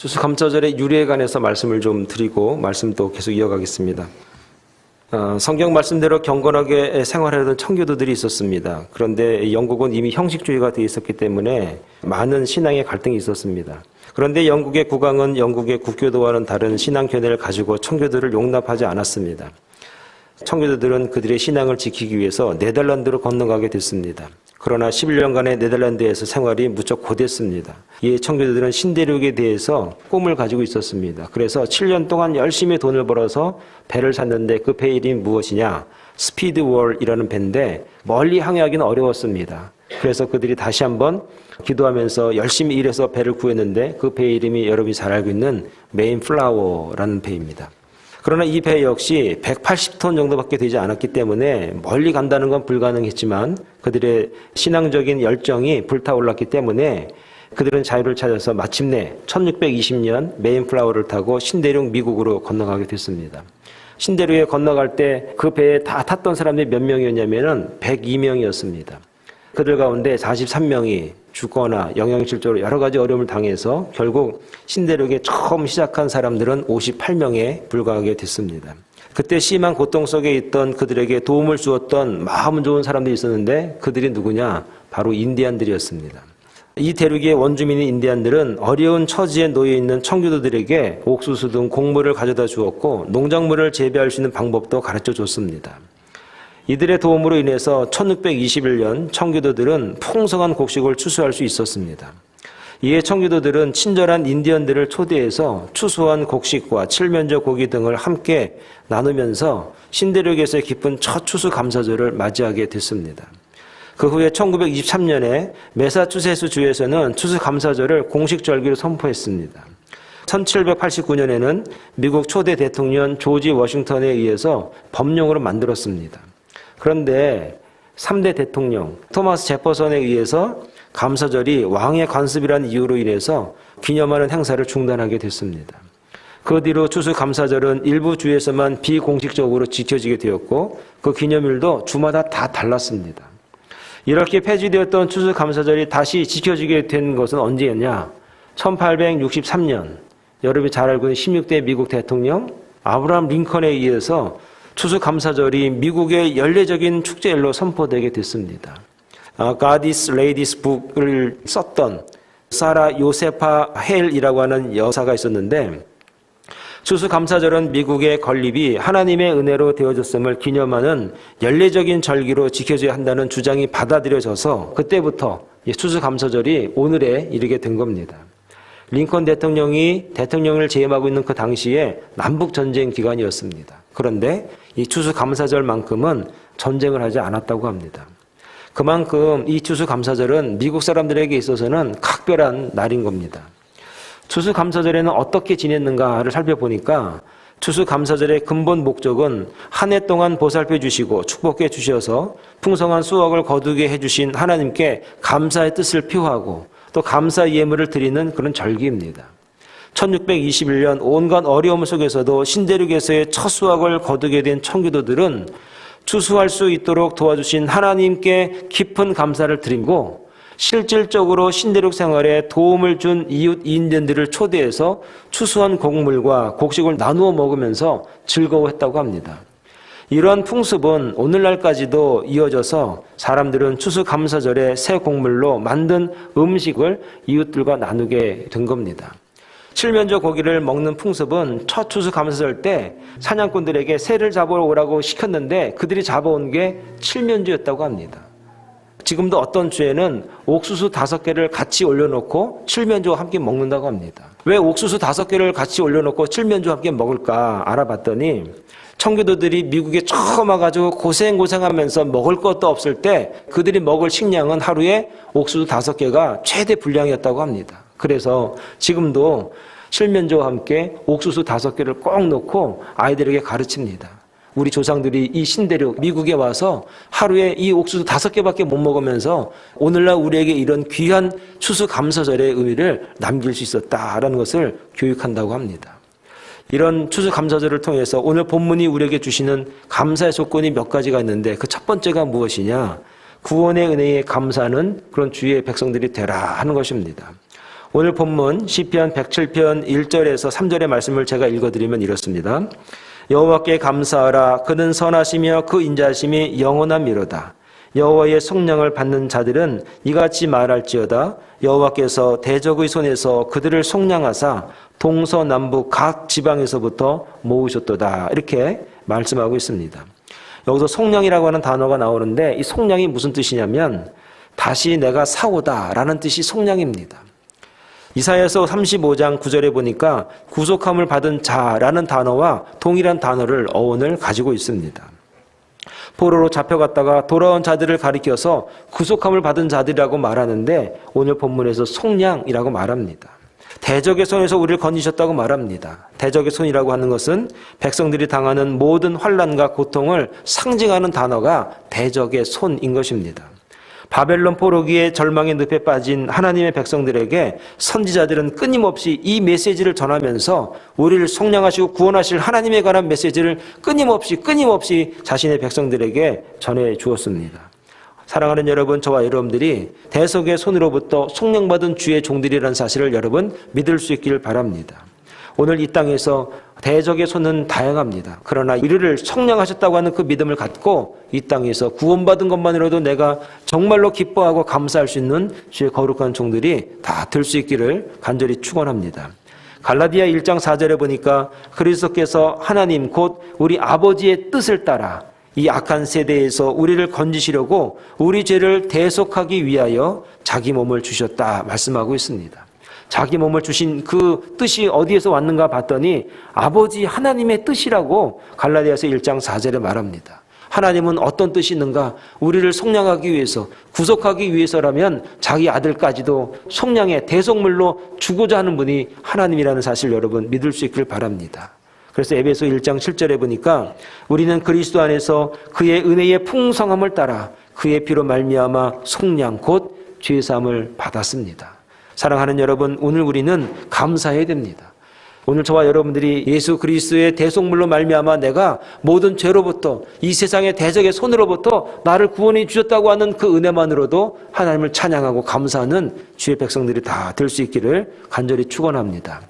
추수감사절의 유래에 관해서 말씀을 좀 드리고 말씀도 계속 이어가겠습니다. 성경 말씀대로 경건하게 생활하던 청교도들이 있었습니다. 그런데 영국은 이미 형식주의가 되어 있었기 때문에 많은 신앙의 갈등이 있었습니다. 그런데 영국의 국왕은 영국의 국교도와는 다른 신앙 견해를 가지고 청교도를 용납하지 않았습니다. 청교도들은 그들의 신앙을 지키기 위해서 네덜란드로 건너가게 됐습니다. 그러나 11년간의 네덜란드에서 생활이 무척 고됐습니다. 이에 청교도들은 신대륙에 대해서 꿈을 가지고 있었습니다. 그래서 7년 동안 열심히 돈을 벌어서 배를 샀는데 그 배 이름이 무엇이냐? 스피드월이라는 배인데 멀리 항해하기는 어려웠습니다. 그래서 그들이 다시 한번 기도하면서 열심히 일해서 배를 구했는데 그 배 이름이 여러분이 잘 알고 있는 메인플라워라는 배입니다. 그러나 이 배 역시 180톤 정도밖에 되지 않았기 때문에 멀리 간다는 건 불가능했지만 그들의 신앙적인 열정이 불타올랐기 때문에 그들은 자유를 찾아서 마침내 1620년 메인플라워를 타고 신대륙 미국으로 건너가게 됐습니다. 신대륙에 건너갈 때 그 배에 다 탔던 사람들이 몇 명이었냐면은 102명이었습니다. 그들 가운데 43명이 죽거나 영양실조로 여러 가지 어려움을 당해서 결국 신대륙에 처음 시작한 사람들은 58명에 불과하게 됐습니다. 그때 심한 고통 속에 있던 그들에게 도움을 주었던 마음 좋은 사람들이 있었는데 그들이 누구냐? 바로 인디안들이었습니다. 이 대륙의 원주민인 인디안들은 어려운 처지에 놓여 있는 청교도들에게 옥수수 등 곡물을 가져다 주었고 농작물을 재배할 수 있는 방법도 가르쳐 줬습니다. 이들의 도움으로 인해서 1621년 청교도들은 풍성한 곡식을 추수할 수 있었습니다. 이에 청교도들은 친절한 인디언들을 초대해서 추수한 곡식과 칠면조 고기 등을 함께 나누면서 신대륙에서의 깊은 첫 추수감사절을 맞이하게 됐습니다. 그 후에 1923년에 매사추세츠 주에서는 추수감사절을 공식 절기로 선포했습니다. 1789년에는 미국 초대 대통령 조지 워싱턴에 의해서 법령으로 만들었습니다. 그런데 3대 대통령 토마스 제퍼선에 의해서 감사절이 왕의 관습이라는 이유로 인해서 기념하는 행사를 중단하게 됐습니다. 그 뒤로 추수감사절은 일부 주에서만 비공식적으로 지켜지게 되었고 그 기념일도 주마다 다 달랐습니다. 이렇게 폐지되었던 추수감사절이 다시 지켜지게 된 것은 언제였냐? 1863년 여러분이 잘 알고 있는 16대 미국 대통령 아브라함 링컨에 의해서 추수감사절이 미국의 연례적인 축제일로 선포되게 됐습니다. God is Ladies Book을 썼던 사라 요세파 헬이라고 하는 여사가 있었는데 추수감사절은 미국의 건립이 하나님의 은혜로 되어졌음을 기념하는 연례적인 절기로 지켜져야 한다는 주장이 받아들여져서 그때부터 추수감사절이 오늘에 이르게 된 겁니다. 링컨 대통령이 대통령을 재임하고 있는 그 당시에 남북전쟁 기간이었습니다. 그런데 이 추수감사절만큼은 전쟁을 하지 않았다고 합니다. 그만큼 이 추수감사절은 미국 사람들에게 있어서는 각별한 날인 겁니다. 추수감사절에는 어떻게 지냈는가를 살펴보니까 추수감사절의 근본 목적은 한 해 동안 보살펴 주시고 축복해 주셔서 풍성한 수확을 거두게 해주신 하나님께 감사의 뜻을 표하고 또 감사 예물을 드리는 그런 절기입니다. 1621년 온갖 어려움 속에서도 신대륙에서의 첫 수확을 거두게 된 청교도들은 추수할 수 있도록 도와주신 하나님께 깊은 감사를 드리고 실질적으로 신대륙 생활에 도움을 준 이웃 인디언들을 초대해서 추수한 곡물과 곡식을 나누어 먹으면서 즐거워했다고 합니다. 이러한 풍습은 오늘날까지도 이어져서 사람들은 추수감사절에 새 곡물로 만든 음식을 이웃들과 나누게 된 겁니다. 칠면조 고기를 먹는 풍습은 첫 추수감사절 때 사냥꾼들에게 새를 잡으러 오라고 시켰는데 그들이 잡아온 게 칠면조였다고 합니다. 지금도 어떤 주에는 옥수수 5개를 같이 올려놓고 칠면조와 함께 먹는다고 합니다. 왜 옥수수 5개를 같이 올려놓고 칠면조와 함께 먹을까 알아봤더니 청교도들이 미국에 처음 와가지고 고생하면서 먹을 것도 없을 때 그들이 먹을 식량은 하루에 옥수수 5개가 최대 분량이었다고 합니다. 그래서 지금도 칠면조와 함께 옥수수 5개를 꼭 넣고 아이들에게 가르칩니다. 우리 조상들이 이 신대륙 미국에 와서 하루에 이 옥수수 5개밖에 못 먹으면서 오늘날 우리에게 이런 귀한 추수감사절의 의미를 남길 수 있었다라는 것을 교육한다고 합니다. 이런 추수감사절을 통해서 오늘 본문이 우리에게 주시는 감사의 조건이 몇 가지가 있는데 그 첫 번째가 무엇이냐? 구원의 은혜에 감사하는 그런 주의 백성들이 되라 하는 것입니다. 오늘 본문 시편 107편 1절에서 3절의 말씀을 제가 읽어드리면 이렇습니다. 여호와께 감사하라. 그는 선하시며 그 인자하심이 영원함이로다. 여호와의 속량을 받는 자들은 이같이 말할지어다. 여호와께서 대적의 손에서 그들을 속량하사 동서남북 각 지방에서부터 모으셨도다. 이렇게 말씀하고 있습니다. 여기서 속량이라고 하는 단어가 나오는데 이 속량이 무슨 뜻이냐면 다시 내가 사오다라는 뜻이 속량입니다. 이사야서 35장 9절에 보니까 구속함을 받은 자라는 단어와 동일한 단어를 어원을 가지고 있습니다. 포로로 잡혀갔다가 돌아온 자들을 가리켜서 구속함을 받은 자들이라고 말하는데 오늘 본문에서 속량이라고 말합니다. 대적의 손에서 우리를 건지셨다고 말합니다. 대적의 손이라고 하는 것은 백성들이 당하는 모든 환난과 고통을 상징하는 단어가 대적의 손인 것입니다. 바벨론 포로기에 절망의 늪에 빠진 하나님의 백성들에게 선지자들은 끊임없이 이 메시지를 전하면서 우리를 속량하시고 구원하실 하나님에 관한 메시지를 끊임없이 자신의 백성들에게 전해 주었습니다. 사랑하는 여러분, 저와 여러분들이 대적의 손으로부터 속량받은 주의 종들이라는 사실을 여러분 믿을 수 있기를 바랍니다. 오늘 이 땅에서 대적의 손은 다양합니다. 그러나 우리를 속량하셨다고 하는 그 믿음을 갖고 이 땅에서 구원받은 것만으로도 내가 정말로 기뻐하고 감사할 수 있는 주의 거룩한 종들이 다 될 수 있기를 간절히 축원합니다. 갈라디아 1장 4절에 보니까 그리스도께서 하나님 곧 우리 아버지의 뜻을 따라 이 악한 세대에서 우리를 건지시려고 우리 죄를 대속하기 위하여 자기 몸을 주셨다 말씀하고 있습니다. 자기 몸을 주신 그 뜻이 어디에서 왔는가 봤더니 아버지 하나님의 뜻이라고 갈라디아서 1장 4절에 말합니다. 하나님은 어떤 뜻이 있는가? 우리를 속량하기 위해서, 구속하기 위해서라면 자기 아들까지도 속량의 대속물로 주고자 하는 분이 하나님이라는 사실 여러분 믿을 수 있기를 바랍니다. 그래서 에베소 1장 7절에 보니까 우리는 그리스도 안에서 그의 은혜의 풍성함을 따라 그의 피로 말미암아 속량 곧 죄사함을 받았습니다. 사랑하는 여러분, 오늘 우리는 감사해야 됩니다. 오늘 저와 여러분들이 예수 그리스도의 대속물로 말미암아 내가 모든 죄로부터 이 세상의 대적의 손으로부터 나를 구원해 주셨다고 하는 그 은혜만으로도 하나님을 찬양하고 감사하는 주의 백성들이 다 될 수 있기를 간절히 축원합니다.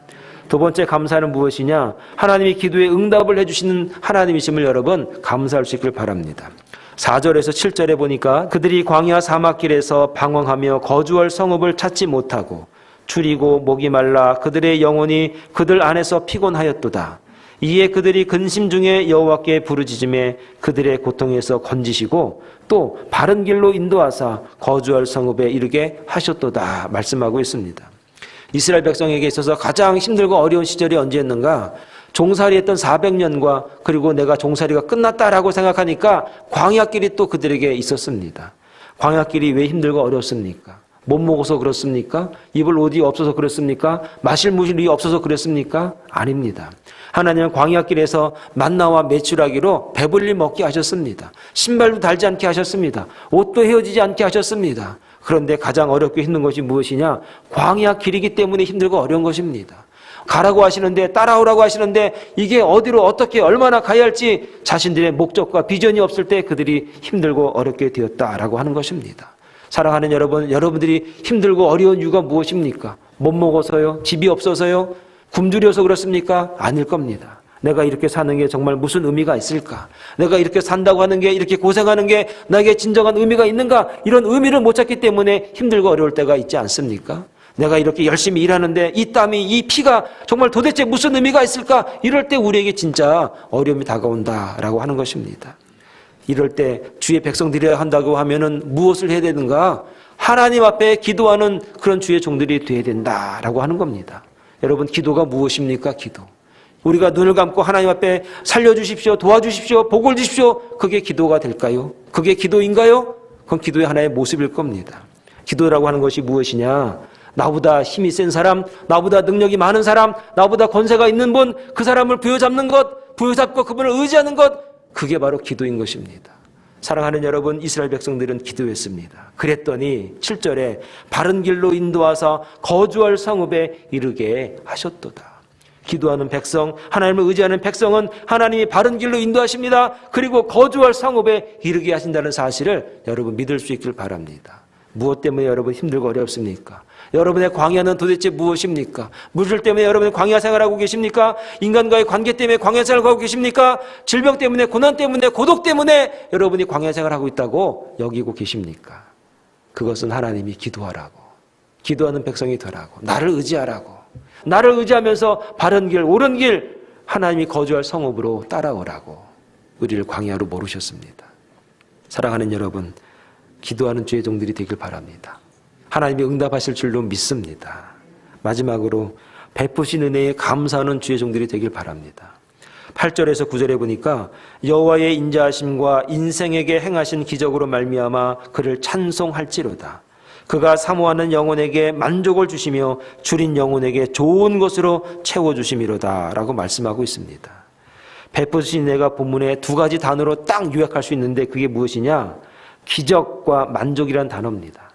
두 번째 감사는 무엇이냐? 하나님이 기도에 응답을 해주시는 하나님이심을 여러분 감사할 수 있기를 바랍니다. 4절에서 7절에 보니까 그들이 광야 사막길에서 방황하며 거주할 성읍을 찾지 못하고 추리고 목이 말라 그들의 영혼이 그들 안에서 피곤하였도다. 이에 그들이 근심 중에 여호와께 부르짖음에 그들의 고통에서 건지시고 또 바른 길로 인도하사 거주할 성읍에 이르게 하셨도다 말씀하고 있습니다. 이스라엘 백성에게 있어서 가장 힘들고 어려운 시절이 언제였는가? 종살이했던 400년과 그리고 내가 종살이가 끝났다라고 생각하니까 광야길이 또 그들에게 있었습니다. 광야길이 왜 힘들고 어렵습니까? 못 먹어서 그렇습니까? 입을 옷이 없어서 그렇습니까? 마실 물이 없어서 그렇습니까? 아닙니다. 하나님은 광야길에서 만나와 메추라기로 배불리 먹게 하셨습니다. 신발도 달지 않게 하셨습니다. 옷도 헤어지지 않게 하셨습니다. 그런데 가장 어렵고 힘든 것이 무엇이냐? 광야길이기 때문에 힘들고 어려운 것입니다. 가라고 하시는데 따라오라고 하시는데 이게 어디로 어떻게 얼마나 가야 할지 자신들의 목적과 비전이 없을 때 그들이 힘들고 어렵게 되었다라고 하는 것입니다. 사랑하는 여러분, 여러분들이 힘들고 어려운 이유가 무엇입니까? 못 먹어서요? 집이 없어서요? 굶주려서 그렇습니까? 아닐 겁니다. 내가 이렇게 사는 게 정말 무슨 의미가 있을까? 내가 이렇게 산다고 하는 게 이렇게 고생하는 게 나에게 진정한 의미가 있는가? 이런 의미를 못 찾기 때문에 힘들고 어려울 때가 있지 않습니까? 내가 이렇게 열심히 일하는데 이 땀이 이 피가 정말 도대체 무슨 의미가 있을까? 이럴 때 우리에게 진짜 어려움이 다가온다라고 하는 것입니다. 이럴 때 주의 백성들이라 한다고 하면은 무엇을 해야 되는가? 하나님 앞에 기도하는 그런 주의 종들이 되어야 된다라고 하는 겁니다. 여러분, 기도가 무엇입니까? 기도. 우리가 눈을 감고 하나님 앞에 살려주십시오, 도와주십시오, 복을 주십시오. 그게 기도가 될까요? 그게 기도인가요? 그건 기도의 하나의 모습일 겁니다. 기도라고 하는 것이 무엇이냐? 나보다 힘이 센 사람, 나보다 능력이 많은 사람, 나보다 권세가 있는 분, 그 사람을 부여잡는 것, 부여잡고 그분을 의지하는 것, 그게 바로 기도인 것입니다. 사랑하는 여러분, 이스라엘 백성들은 기도했습니다. 그랬더니 7절에 바른 길로 인도하사 거주할 성읍에 이르게 하셨도다. 기도하는 백성, 하나님을 의지하는 백성은 하나님이 바른 길로 인도하십니다. 그리고 거주할 성읍에 이르게 하신다는 사실을 여러분 믿을 수 있길 바랍니다. 무엇 때문에 여러분 힘들고 어렵습니까? 여러분의 광야는 도대체 무엇입니까? 물질 때문에 여러분이 광야 생활하고 계십니까? 인간과의 관계 때문에 광야 생활하고 계십니까? 질병 때문에, 고난 때문에, 고독 때문에 여러분이 광야 생활하고 있다고 여기고 계십니까? 그것은 하나님이 기도하라고, 기도하는 백성이 되라고, 나를 의지하라고, 나를 의지하면서 바른 길, 옳은 길, 하나님이 거주할 성읍으로 따라오라고 우리를 광야로 모르셨습니다. 사랑하는 여러분, 기도하는 주의 종들이 되길 바랍니다. 하나님이 응답하실 줄로 믿습니다. 마지막으로 베푸신 은혜에 감사하는 주의 종들이 되길 바랍니다. 8절에서 9절에 보니까 여호와의 인자하심과 인생에게 행하신 기적으로 말미암아 그를 찬송할지로다. 그가 사모하는 영혼에게 만족을 주시며 줄인 영혼에게 좋은 것으로 채워주심이로다 라고 말씀하고 있습니다. 베푸신 은혜가 본문에 두 가지 단어로 딱 요약할 수 있는데 그게 무엇이냐? 기적과 만족이란 단어입니다.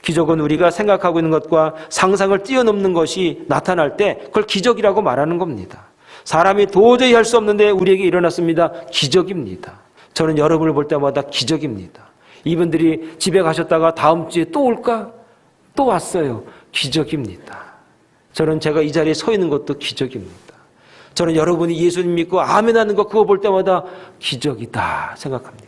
기적은 우리가 생각하고 있는 것과 상상을 뛰어넘는 것이 나타날 때 그걸 기적이라고 말하는 겁니다. 사람이 도저히 할 수 없는데 우리에게 일어났습니다. 기적입니다. 저는 여러분을 볼 때마다 기적입니다. 이분들이 집에 가셨다가 다음 주에 또 올까? 또 왔어요. 기적입니다. 저는 제가 이 자리에 서 있는 것도 기적입니다. 저는 여러분이 예수님 믿고 아멘하는 거 그거 볼 때마다 기적이다 생각합니다.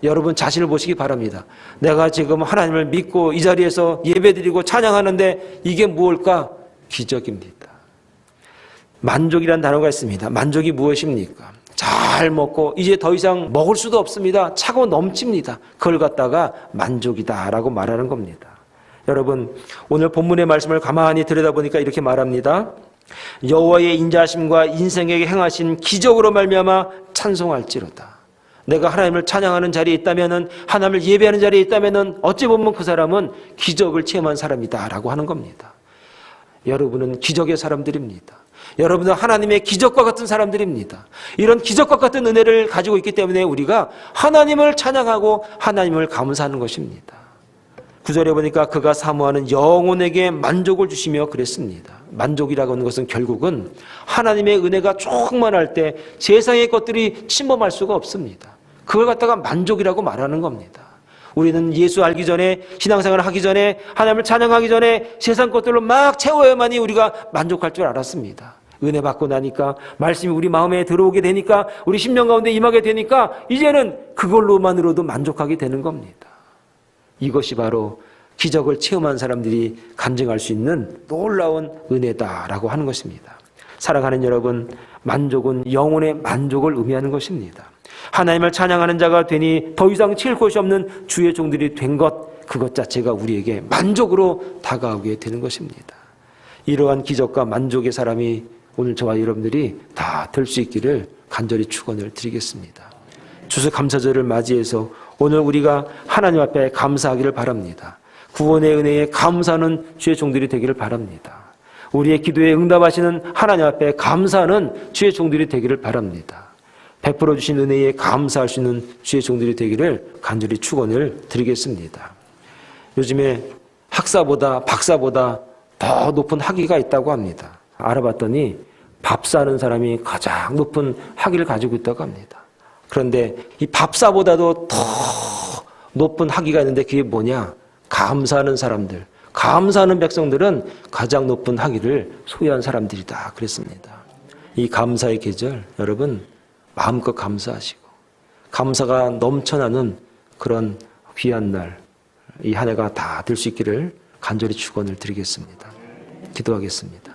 여러분 자신을 보시기 바랍니다. 내가 지금 하나님을 믿고 이 자리에서 예배드리고 찬양하는데 이게 무엇일까? 기적입니다. 만족이란 단어가 있습니다. 만족이 무엇입니까? 잘 먹고 이제 더 이상 먹을 수도 없습니다. 차고 넘칩니다. 그걸 갖다가 만족이다라고 말하는 겁니다. 여러분 오늘 본문의 말씀을 가만히 들여다보니까 이렇게 말합니다. 여호와의 인자하심과 인생에게 행하신 기적으로 말미암아 찬송할지로다. 내가 하나님을 찬양하는 자리에 있다면은, 하나님을 예배하는 자리에 있다면은 어찌 보면 그 사람은 기적을 체험한 사람이다라고 하는 겁니다. 여러분은 기적의 사람들입니다. 여러분은 하나님의 기적과 같은 사람들입니다. 이런 기적과 같은 은혜를 가지고 있기 때문에 우리가 하나님을 찬양하고 하나님을 감사하는 것입니다. 9절에 보니까 그가 사모하는 영혼에게 만족을 주시며 그랬습니다. 만족이라고 하는 것은 결국은 하나님의 은혜가 충만할 때 세상의 것들이 침범할 수가 없습니다. 그걸 갖다가 만족이라고 말하는 겁니다. 우리는 예수 알기 전에, 신앙생활을 하기 전에, 하나님을 찬양하기 전에 세상 것들로 막 채워야만이 우리가 만족할 줄 알았습니다. 은혜 받고 나니까, 말씀이 우리 마음에 들어오게 되니까, 우리 심령 가운데 임하게 되니까 이제는 그걸로만으로도 만족하게 되는 겁니다. 이것이 바로 기적을 체험한 사람들이 간증할 수 있는 놀라운 은혜다라고 하는 것입니다. 사랑하는 여러분, 만족은 영혼의 만족을 의미하는 것입니다. 하나님을 찬양하는 자가 되니 더 이상 칠 곳이 없는 주의 종들이 된 것, 그것 자체가 우리에게 만족으로 다가오게 되는 것입니다. 이러한 기적과 만족의 사람이 오늘 저와 여러분들이 다 될 수 있기를 간절히 축원을 드리겠습니다. 추수감사절을 맞이해서 오늘 우리가 하나님 앞에 감사하기를 바랍니다. 구원의 은혜에 감사하는 주의 종들이 되기를 바랍니다. 우리의 기도에 응답하시는 하나님 앞에 감사하는 주의 종들이 되기를 바랍니다. 베풀어 주신 은혜에 감사할 수 있는 주의 종들이 되기를 간절히 축원을 드리겠습니다. 요즘에 학사보다 박사보다 더 높은 학위가 있다고 합니다. 알아봤더니 밥 사는 사람이 가장 높은 학위를 가지고 있다고 합니다. 그런데 이 밥사보다도 더 높은 학위가 있는데 그게 뭐냐? 감사하는 사람들, 감사하는 백성들은 가장 높은 학위를 소유한 사람들이다 그랬습니다. 이 감사의 계절, 여러분 마음껏 감사하시고 감사가 넘쳐나는 그런 귀한 날, 이 한 해가 다 될 수 있기를 간절히 축원을 드리겠습니다. 기도하겠습니다.